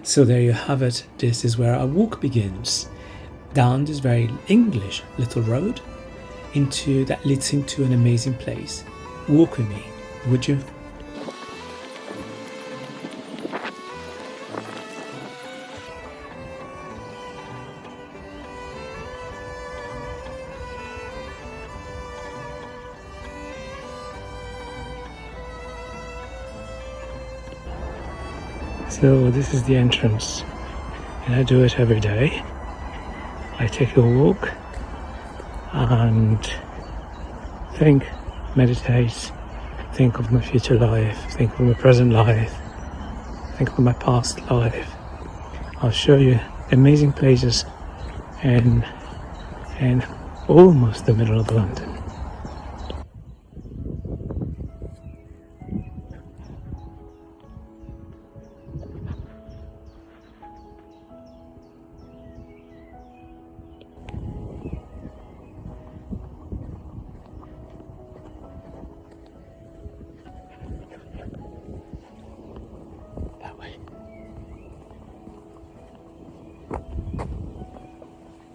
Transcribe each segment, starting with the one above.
So there you have it. This is where our walk begins. Down this very English little road that leads into an amazing place. Walk with me, would you? So this is the entrance, and I do it every day. I take a walk and think, meditate, think of my future life, think of my present life, think of my past life. I'll show you amazing places in almost the middle of London.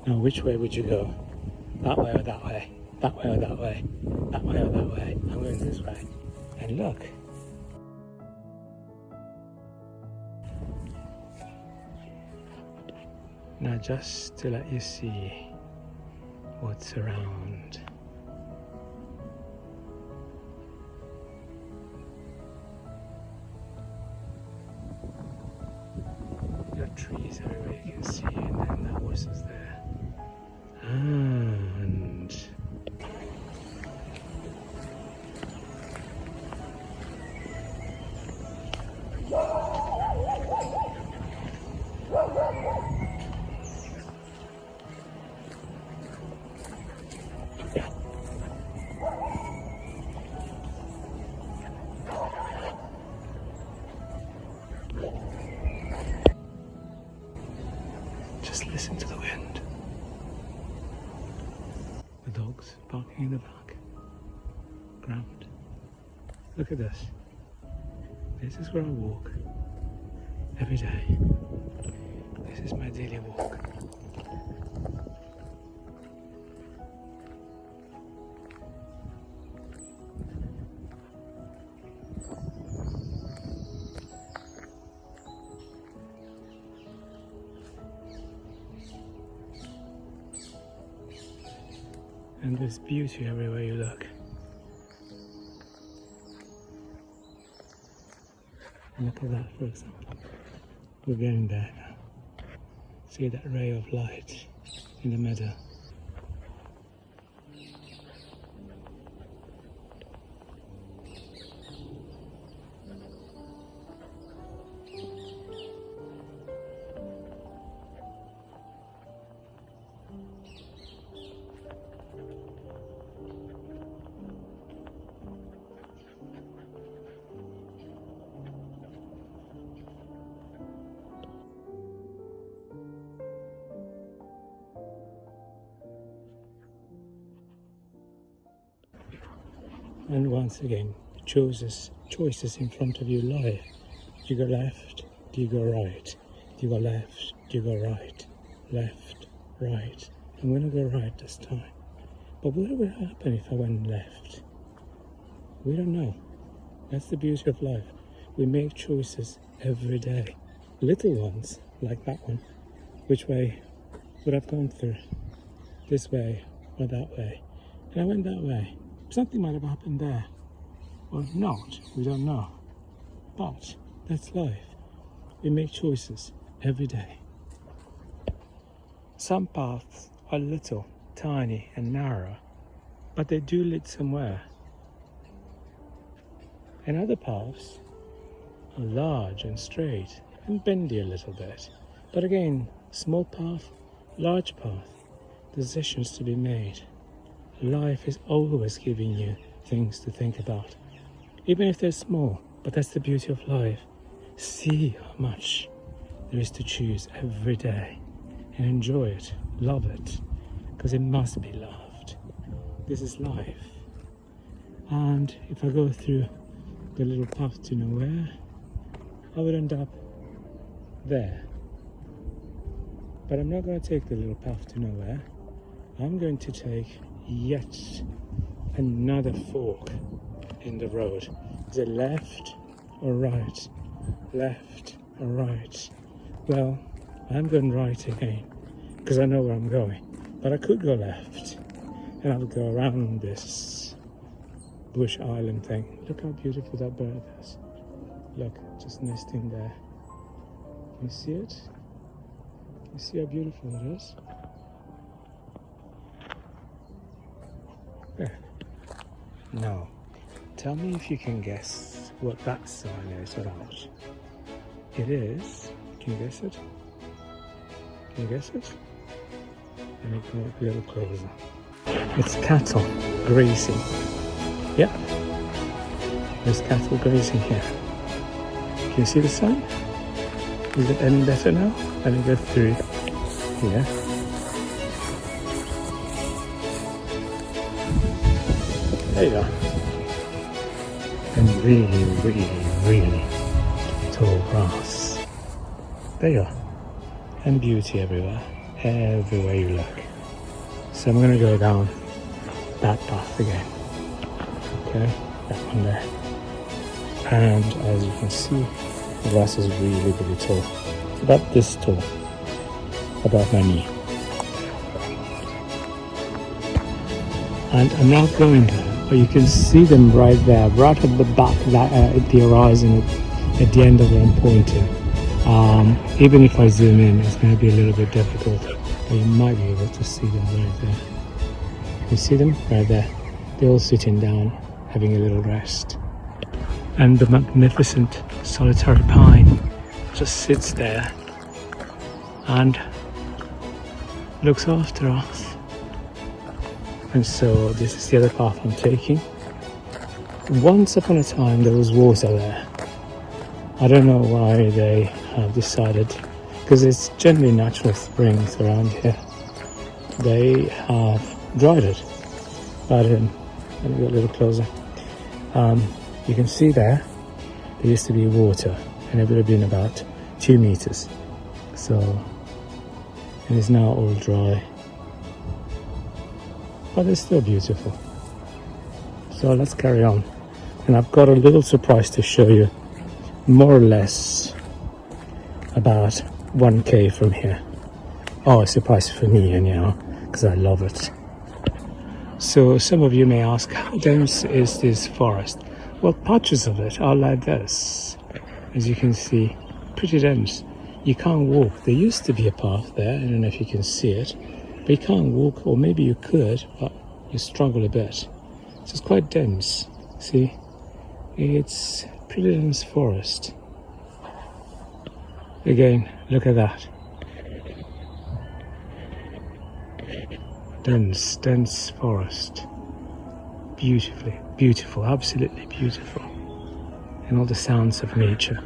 Now, which way would you go? That way or that way? That way or that way? That way or that way? I'm going this way. And look. Now, just to let you see what's around. You've got trees everywhere you can see, and then the horses there. And just listen to the wind. The dogs barking in the background. Look at this. This is where I walk every day. This is my daily walk. And there's beauty everywhere you look. Look at that, for example. We're getting there now. See that ray of light in the meadow. And once again, choices in front of you lie. Do you go left? Do you go right? Do you go left? Do you go right? Left, right. I'm going to go right this time. But what would happen if I went left? We don't know. That's the beauty of life. We make choices every day. Little ones, like that one. Which way would I've gone through? This way or that way? And I went that way. Something might have happened there, or not, we don't know. But that's life. We make choices every day. Some paths are little, tiny and narrow, but they do lead somewhere. And other paths are large and straight and bendy a little bit. But again, small path, large path, decisions to be made. Life is always giving you things to think about, even if they're small, but that's the beauty of life. See how much there is to choose every day and enjoy it, love it, because it must be loved. This is life. And if I go through the little path to nowhere, I would end up there. But I'm not going to take the little path to nowhere. I'm going to take yet another fork in the road. Is it left or right? Left or right? Well, I'm going right again because I know where I'm going. But I could go left and I would go around this bush island thing. Look how beautiful that bird is. Look, just nesting there. Can you see it? Can you see how beautiful it is? There. Now, tell me if you can guess what that sign is about. It is, can you guess it? Can you guess it? Let me come a little closer. It's cattle grazing. Yep, there's cattle grazing here. Can you see the sign? Is it any better now? Let me go through here. There you are. And really, really, really tall grass. There you are. And beauty everywhere. Everywhere you look. So I'm going to go down that path again. Okay, that one there. And as you can see, the grass is really, really tall. It's about this tall. About my knee. And I'm not going there, but you can see them right there, right at the back, at the horizon, at the end of where I'm pointing. Even if I zoom in, it's going to be a little bit difficult, but you might be able to see them right there. You see them right there? They're all sitting down, having a little rest. And the magnificent solitary pine just sits there and looks after us. And so this is the other path I'm taking. Once upon a time there was water there. I don't know why they have decided, because it's generally natural springs around here. They have dried it. But let me go a little closer. You can see there used to be water, and it would have been about 2 meters. So, and it's now all dry. But it's still beautiful. So let's carry on. And I've got a little surprise to show you, more or less about 1k from here. Oh, a surprise for me anyhow, because I love it. So some of you may ask, how dense is this forest? Well, patches of it are like this. As you can see, pretty dense. You can't walk. There used to be a path there, I don't know if you can see it, but you can't walk, or maybe you could, but you struggle a bit. So it's quite dense, see? It's pretty dense forest. Again, look at that. Dense forest. Beautiful, absolutely beautiful. And all the sounds of nature.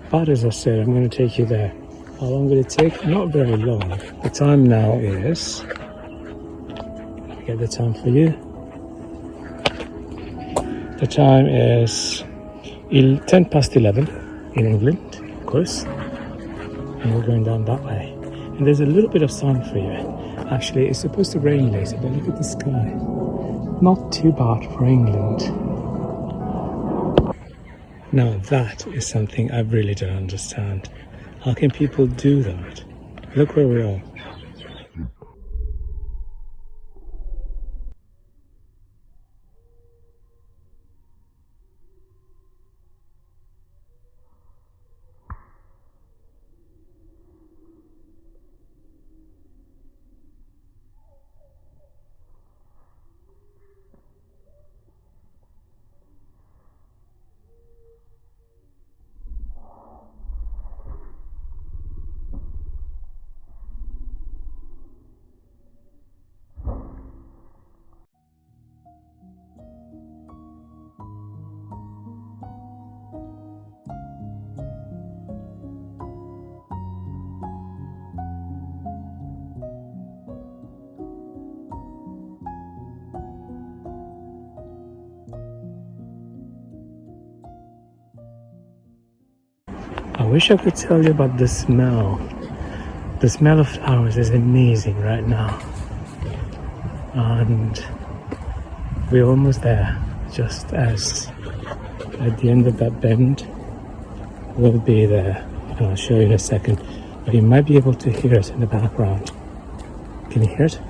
But as I said, I'm going to take you there. How long will it take? Not very long. The time now is, let me get the time for you. The time is 10 past 11 in England, of course. And we're going down that way. And there's a little bit of sun for you. Actually, it's supposed to rain later, but look at the sky. Not too bad for England. Now that is something I really don't understand. How can people do that? Look where we are. wish I could tell you about the smell. The smell of flowers is amazing right now. And we're almost there, just as at the end of that bend, we'll be there. And I'll show you in a second. But you might be able to hear it in the background. Can you hear it?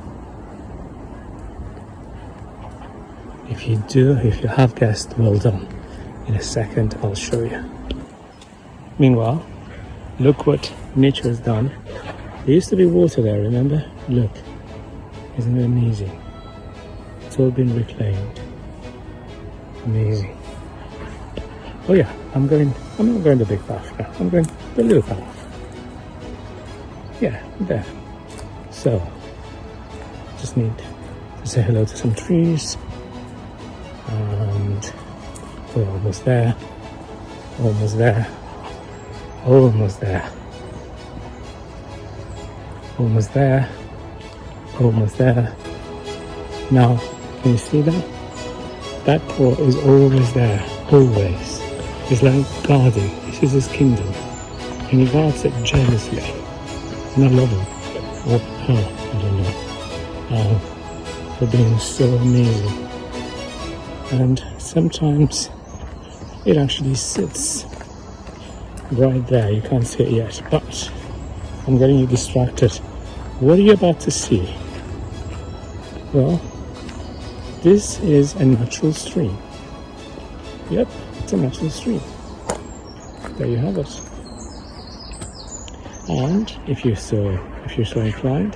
If you do, if you have guessed, well done. In a second, I'll show you. Meanwhile, look what nature has done. There used to be water there, remember? Look. Isn't it amazing? It's all been reclaimed. Amazing. Oh yeah, I'm not going the big path now. I'm going the little path. Yeah, there. So, just need to say hello to some trees. And we're almost there. Almost there. Almost there. Almost there. Almost there. Now, can you see that? That paw is always there. Always. It's like guarding. This is his kingdom. And he guards it jealously. And I love him. Or her, I don't know. For being so amazing. And sometimes it actually sits right there. You can't see it yet, but I'm getting you distracted. What are you about to see? Well, this is a natural stream. Yep, it's a natural stream. There you have it. And if you're so inclined,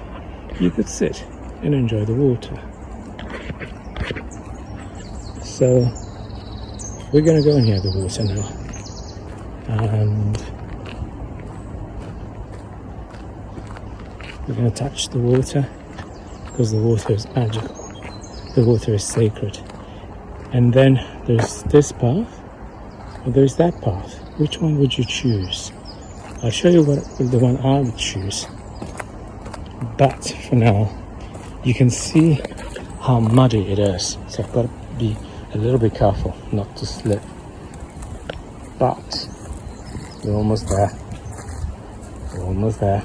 you could sit and enjoy the water. So we're going to go near the water now, and we're going to touch the water because the water is magical. The water is sacred. And then there's this path, and there's that path. Which one would you choose? I'll show you the one I would choose. But for now, you can see how muddy it is. So I've got to be a little bit careful not to slip. But we're almost there. We're almost there.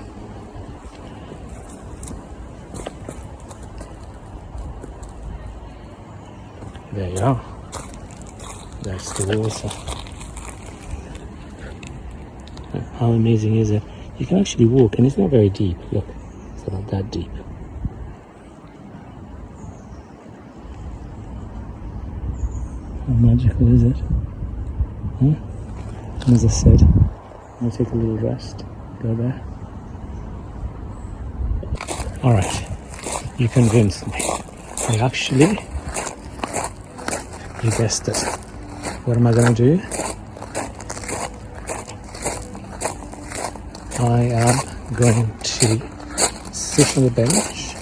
There you are. That's the water. How amazing is it? You can actually walk, and it's not very deep. Look, it's not that deep. How magical is it? Huh? And as I said, I'll take a little rest. Go there. Alright, you convinced me. You guessed it. What am I going to do? I am going to sit on the bench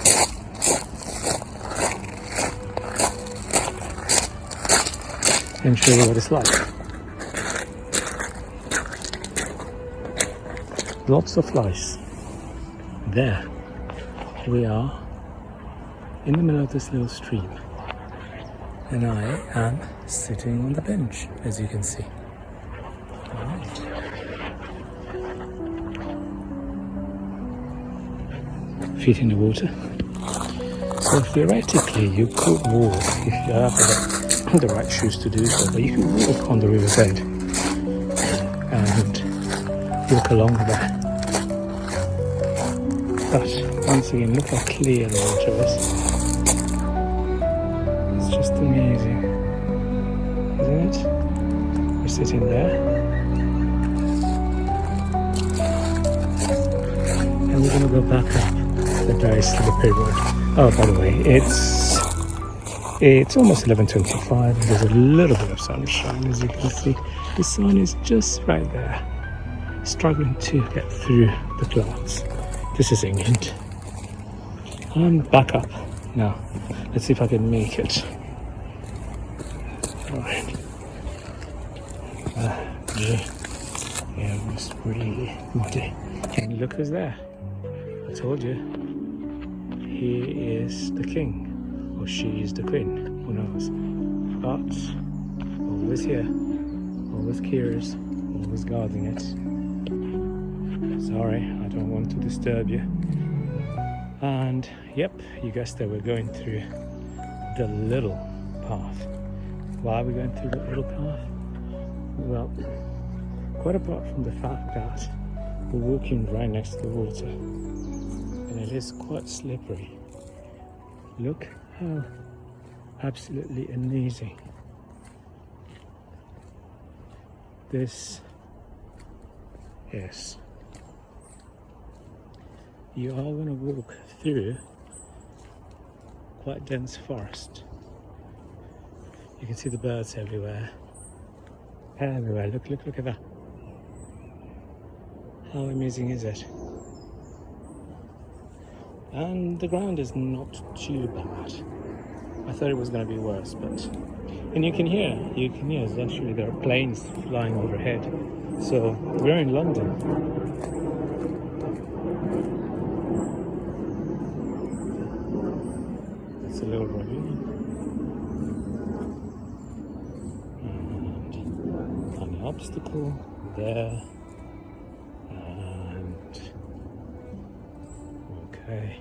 and show you what it's like. Lots of flies. There we are in the middle of this little stream, and I am sitting on the bench, as you can see. Alright. Feet in the water. So theoretically you could walk if you have the right shoes to do so, but you can walk on the riverbed and walk along there. But once again, look how clear the water is. It's just amazing, isn't it? We're sitting there, and we're going to go back up the very slippery road. Oh, by the way, it's almost 11:25. There's a little bit of sunshine, as you can see. The sun is just right there, struggling to get through the clouds. This is England. I'm back up now. Let's see if I can make it. Alright. Yeah, it was really muddy. And look who's there. I told you. He is the king, or she is the queen, who knows. But always here, always cares, always guarding it. Sorry, I don't want to disturb you. And yep, you guessed it, we're going through the little path. Why are we going through the little path? Well, quite apart from the fact that we're walking right next to the water and it is quite slippery. Look how absolutely amazing this is. You are going to walk through quite dense forest. You can see the birds everywhere. Everywhere. Look at that. How amazing is it? And the ground is not too bad. I thought it was going to be worse, but... And you can hear, essentially there are planes flying overhead. So, we're in London. It's a little ravine. And an obstacle there. And... okay.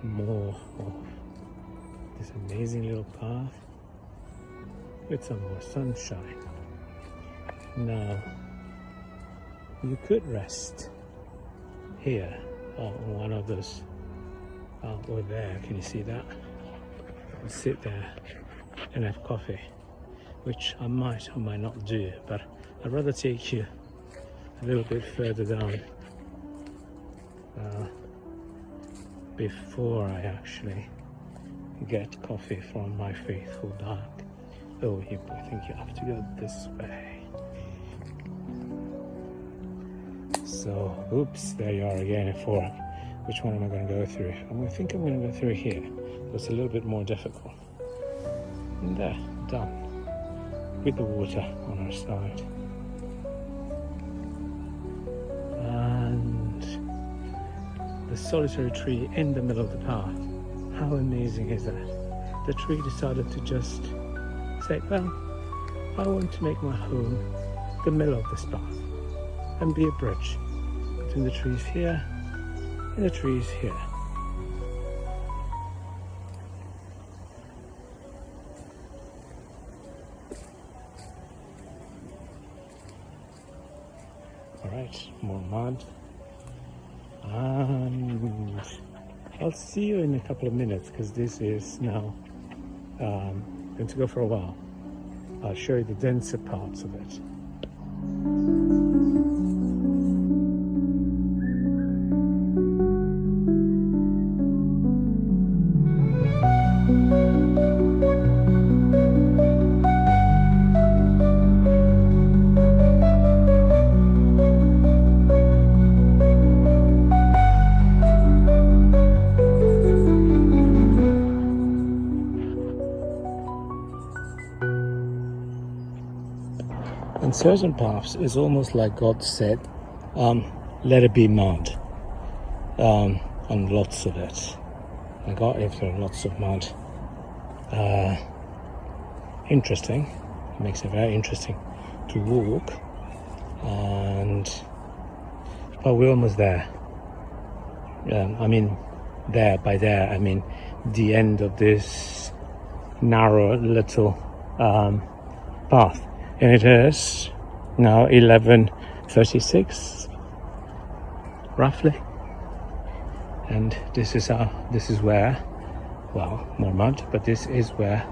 More of this amazing little path with some more sunshine. Now, you could rest here on one of those over there. Can you see that? I'll sit there and have coffee, which I might or might not do, but I'd rather take you a little bit further down before I actually get coffee from my faithful dog. Oh, I think you have to go this way. So, oops, there you are again at 4. Which one am I going to go through? I think I'm going to go through here. It's a little bit more difficult. And there, done. With the water on our side. And the solitary tree in the middle of the path. How amazing is that? The tree decided to just say, well, I want to make my home the middle of this path and be a bridge between the trees here and the trees here. Alright, more mud. And I'll see you in a couple of minutes because this is now going to go for a while. I'll show you the denser parts of it. In certain paths, it's almost like God said, let it be mud, on lots of it. I got after lots of mud. Interesting. It makes it very interesting to walk. But we're almost there. I mean, by there, I mean the end of this narrow little path. And it is now 11:36, roughly. And this is where, well, more mud, but this is where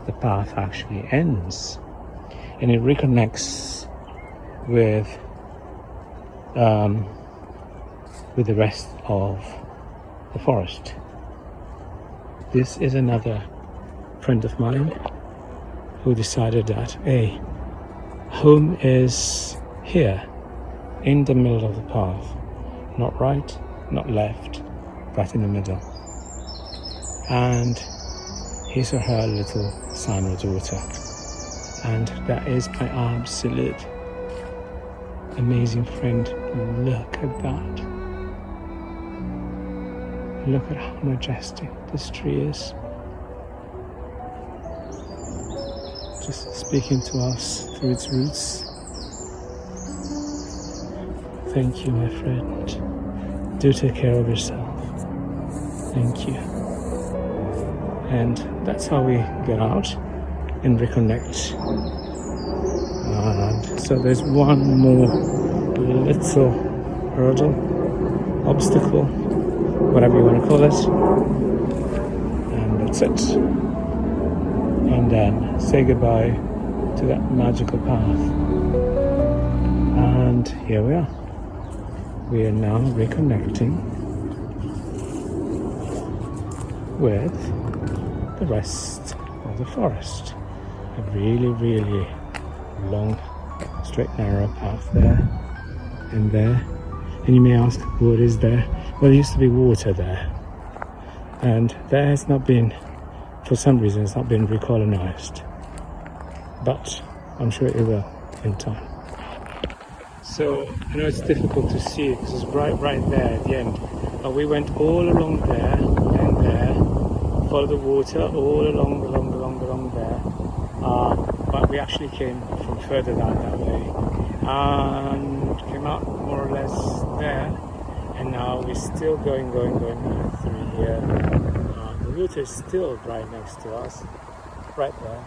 the path actually ends. And it reconnects with the rest of the forest. This is another friend of mine who decided that, hey, home is here, in the middle of the path. Not right, not left, right in the middle. And his or her little son or daughter. And that is my absolute amazing friend. Look at that. Look at how majestic this tree is. Just speaking to us through its roots. Thank you, my friend. Do take care of yourself. Thank you. And that's how we get out and reconnect. And so there's one more little hurdle, obstacle, whatever you want to call it. And that's it. And then say goodbye to that magical path. And here we are. We are now reconnecting with the rest of the forest. A really, really long, straight, narrow path there and there. And you may ask, what is there? Well, there used to be water there. And there has not been, for some reason, it's not been recolonized. But I'm sure it will in time. So I know it's difficult to see because it's right there at the end. But we went all along there and there, follow the water all along there. But we actually came from further down that way and came out more or less there. And now we're still going through here. The water is still right next to us, right there.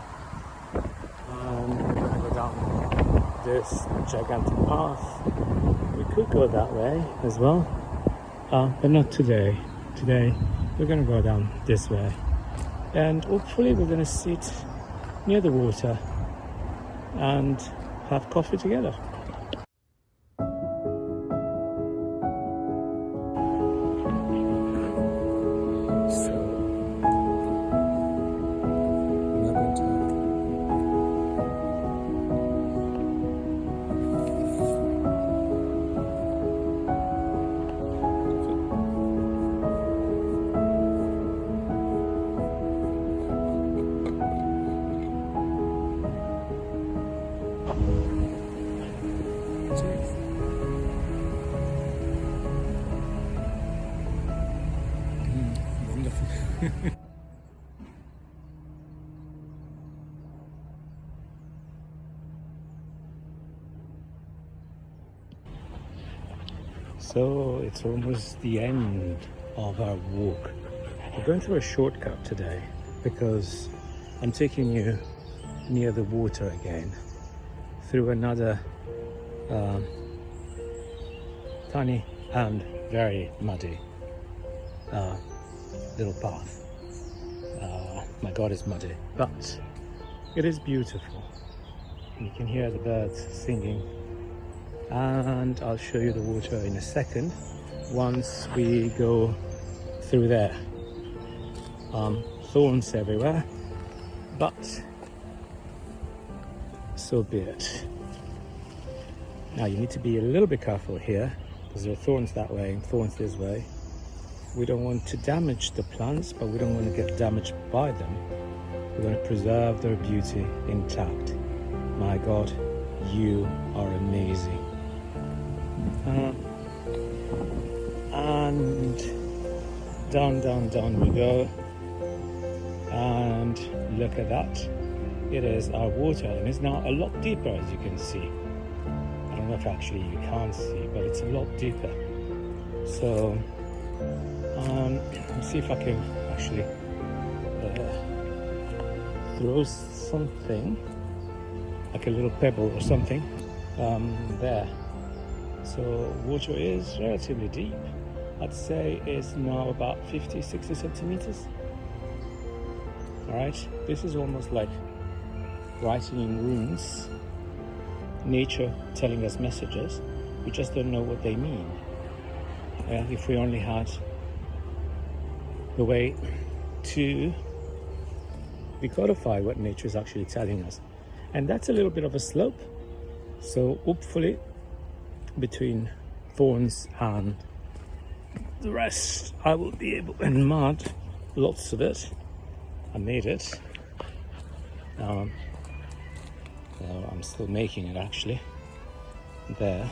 And we're going to go down this gigantic path. We could go that way as well, but not today. Today we're going to go down this way, and hopefully we're going to sit near the water and have coffee together. So it's almost the end of our walk. We're going through a shortcut today because I'm taking you near the water again through another tiny and very muddy little path. My God, it's muddy, but it is beautiful. You can hear the birds singing, and I'll show you the water in a second once we go through there. Thorns everywhere, but so be it. Now you need to be a little bit careful here because there are thorns that way and thorns this way. We don't want to damage the plants, but we don't want to get damaged by them. We want to preserve their beauty intact. My God, you are amazing. And down we go, and look at that. It is our water, and it's now a lot deeper, as you can see. I don't know if actually you can't see, but it's a lot deeper. So let's see if I can actually throw something like a little pebble or something there. So water is relatively deep. I'd say it's now about 50-60 centimeters. All right, this is almost like writing in runes, nature telling us messages. We just don't know what they mean. If we only had the way to decodify what nature is actually telling us. And that's a little bit of a slope. So hopefully between thorns and the rest I will be able, and mud, lots of it. I made it. So I'm still making it actually. There.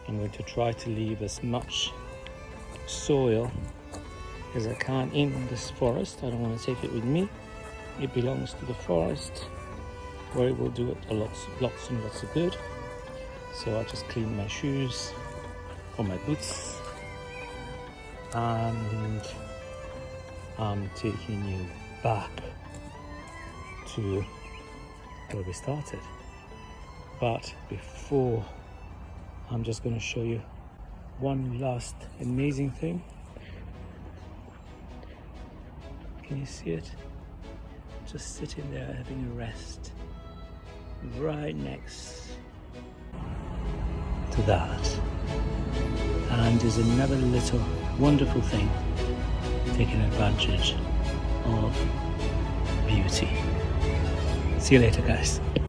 I'm going to try to leave as much soil as I can in this forest. I don't want to take it with me. It belongs to the forest, where it will do it lots and lots of good. So I just cleaned my shoes or my boots, and I'm taking you back to where we started. But before, I'm just going to show you one last amazing thing. Can you see it? Just sitting there having a rest right next to that. And there's another little wonderful thing, taking advantage of beauty. See you later, guys.